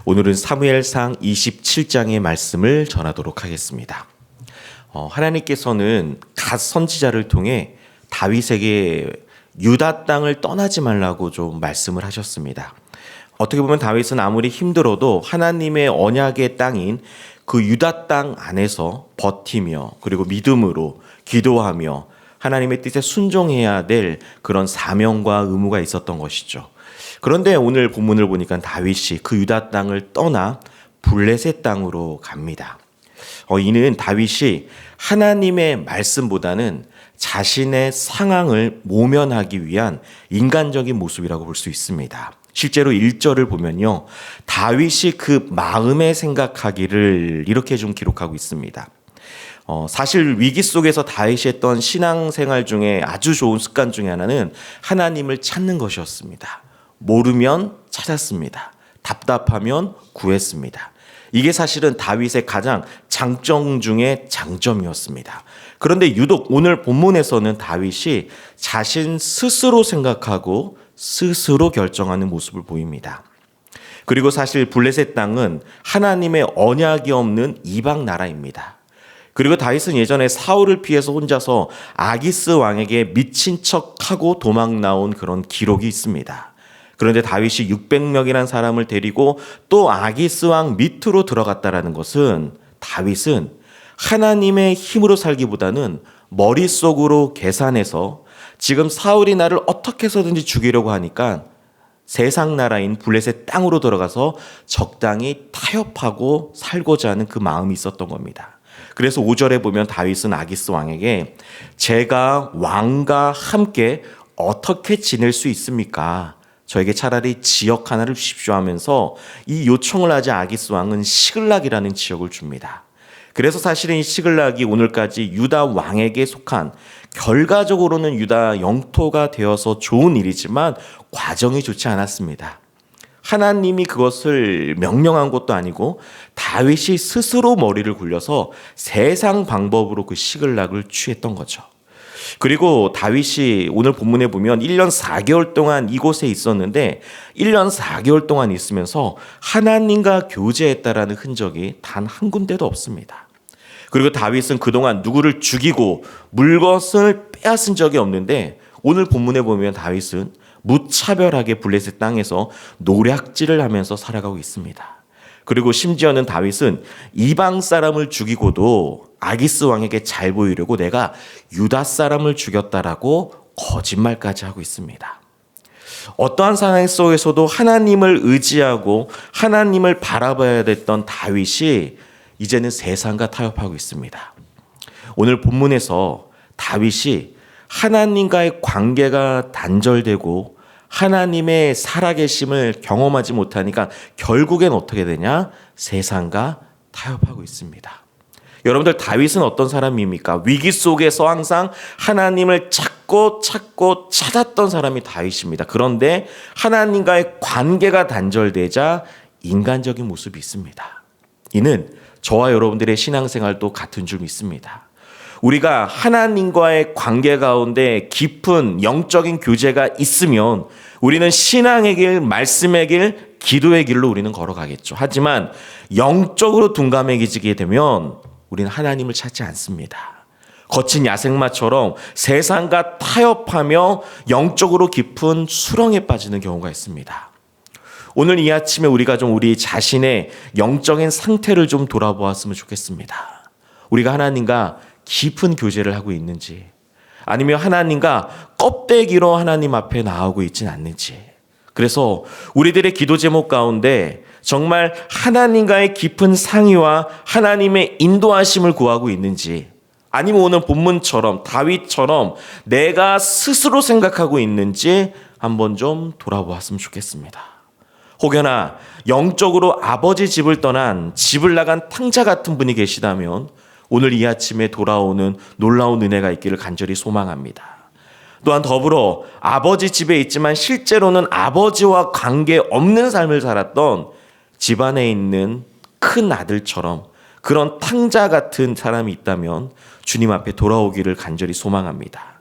오늘은 사무엘상 27장의 말씀을 전하도록 하겠습니다. 하나님께서는 갓 선지자를 통해 다윗에게 유다 땅을 떠나지 말라고 좀 말씀을 하셨습니다. 어떻게 보면 다윗은 아무리 힘들어도 하나님의 언약의 땅인 그 유다 땅 안에서 버티며 그리고 믿음으로 기도하며 하나님의 뜻에 순종해야 될 그런 사명과 의무가 있었던 것이죠. 그런데 오늘 본문을 보니까 다윗이 그 유다 땅을 떠나 블레셋 땅으로 갑니다. 이는 다윗이 하나님의 말씀보다는 자신의 상황을 모면하기 위한 인간적인 모습이라고 볼 수 있습니다. 실제로 1절을 보면요, 다윗이 그 마음에 생각하기를 이렇게 좀 기록하고 있습니다. 사실 위기 속에서 다윗이 했던 신앙생활 중에 아주 좋은 습관 중에 하나는 하나님을 찾는 것이었습니다. 모르면 찾았습니다. 답답하면 구했습니다. 이게 사실은 다윗의 가장 장점 중에 장점이었습니다. 그런데 유독 오늘 본문에서는 다윗이 자신 스스로 생각하고 스스로 결정하는 모습을 보입니다. 그리고 사실 블레셋 땅은 하나님의 언약이 없는 이방 나라입니다. 그리고 다윗은 예전에 사울을 피해서 혼자서 아기스 왕에게 미친 척하고 도망 나온 그런 기록이 있습니다. 그런데 다윗이 600명이라는 사람을 데리고 또 아기스 왕 밑으로 들어갔다라는 것은 다윗은 하나님의 힘으로 살기보다는 머릿속으로 계산해서 지금 사울이 나를 어떻게 해서든지 죽이려고 하니까 세상 나라인 블레셋 땅으로 들어가서 적당히 타협하고 살고자 하는 그 마음이 있었던 겁니다. 그래서 5절에 보면 다윗은 아기스 왕에게 제가 왕과 함께 어떻게 지낼 수 있습니까? 저에게 차라리 지역 하나를 주십시오 하면서 이 요청을 하자 아기스 왕은 시글락이라는 지역을 줍니다. 그래서 사실은 이 시글락이 오늘까지 유다 왕에게 속한, 결과적으로는 유다 영토가 되어서 좋은 일이지만 과정이 좋지 않았습니다. 하나님이 그것을 명령한 것도 아니고 다윗이 스스로 머리를 굴려서 세상 방법으로 그 시글락을 취했던 거죠. 그리고 다윗이 오늘 본문에 보면 1년 4개월 동안 이곳에 있었는데 1년 4개월 동안 있으면서 하나님과 교제했다라는 흔적이 단 한 군데도 없습니다. 그리고 다윗은 그동안 누구를 죽이고 물것을 빼앗은 적이 없는데 오늘 본문에 보면 다윗은 무차별하게 블레셋 땅에서 노략질을 하면서 살아가고 있습니다. 그리고 심지어는 다윗은 이방 사람을 죽이고도 아기스 왕에게 잘 보이려고 내가 유다 사람을 죽였다라고 거짓말까지 하고 있습니다. 어떠한 상황 속에서도 하나님을 의지하고 하나님을 바라봐야 됐던 다윗이 이제는 세상과 타협하고 있습니다. 오늘 본문에서 다윗이 하나님과의 관계가 단절되고 하나님의 살아계심을 경험하지 못하니까 결국엔 어떻게 되냐? 세상과 타협하고 있습니다. 여러분들, 다윗은 어떤 사람입니까? 위기 속에서 항상 하나님을 찾고 찾았던 사람이 다윗입니다. 그런데 하나님과의 관계가 단절되자 인간적인 모습이 있습니다. 이는 저와 여러분들의 신앙생활도 같은 줄 믿습니다. 우리가 하나님과의 관계 가운데 깊은 영적인 교제가 있으면 우리는 신앙의 길, 말씀의 길, 기도의 길로 우리는 걸어가겠죠. 하지만 영적으로 둔감해지게 되면 우리는 하나님을 찾지 않습니다. 거친 야생마처럼 세상과 타협하며 영적으로 깊은 수렁에 빠지는 경우가 있습니다. 오늘 이 아침에 우리가 좀 우리 자신의 영적인 상태를 좀 돌아보았으면 좋겠습니다. 우리가 하나님과 깊은 교제를 하고 있는지, 아니면 하나님과 껍데기로 하나님 앞에 나오고 있지는 않는지. 그래서 우리들의 기도 제목 가운데 정말 하나님과의 깊은 상의와 하나님의 인도하심을 구하고 있는지, 아니면 오늘 본문처럼 다윗처럼 내가 스스로 생각하고 있는지 한번 좀 돌아보았으면 좋겠습니다. 혹여나 영적으로 아버지 집을 떠난, 집을 나간 탕자 같은 분이 계시다면 오늘 이 아침에 돌아오는 놀라운 은혜가 있기를 간절히 소망합니다. 또한 더불어 아버지 집에 있지만 실제로는 아버지와 관계 없는 삶을 살았던 집안에 있는 큰 아들처럼 그런 탕자 같은 사람이 있다면 주님 앞에 돌아오기를 간절히 소망합니다.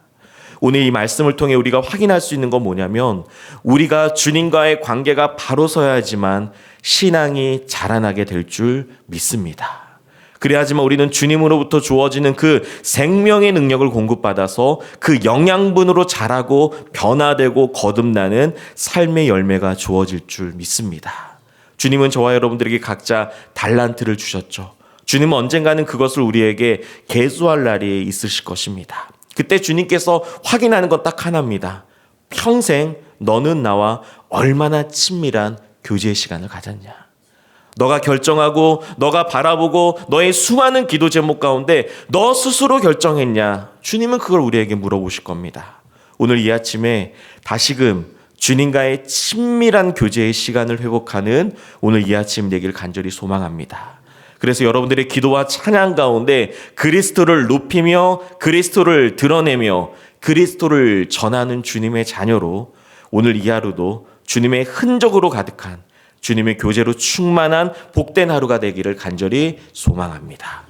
오늘 이 말씀을 통해 우리가 확인할 수 있는 건 뭐냐면 우리가 주님과의 관계가 바로 서야지만 신앙이 자라나게 될 줄 믿습니다. 그래야지만 우리는 주님으로부터 주어지는 그 생명의 능력을 공급받아서 그 영양분으로 자라고 변화되고 거듭나는 삶의 열매가 주어질 줄 믿습니다. 주님은 저와 여러분들에게 각자 달란트를 주셨죠. 주님은 언젠가는 그것을 우리에게 계수할 날이 있으실 것입니다. 그때 주님께서 확인하는 건 딱 하나입니다. 평생 너는 나와 얼마나 친밀한 교제의 시간을 가졌냐. 너가 결정하고 너가 바라보고 너의 수많은 기도 제목 가운데 너 스스로 결정했냐. 주님은 그걸 우리에게 물어보실 겁니다. 오늘 이 아침에 다시금 주님과의 친밀한 교제의 시간을 회복하는 오늘 이 아침 되기를 간절히 소망합니다. 그래서 여러분들의 기도와 찬양 가운데 그리스도를 높이며 그리스도를 드러내며 그리스도를 전하는 주님의 자녀로 오늘 이 하루도 주님의 흔적으로 가득한 주님의 교제로 충만한 복된 하루가 되기를 간절히 소망합니다.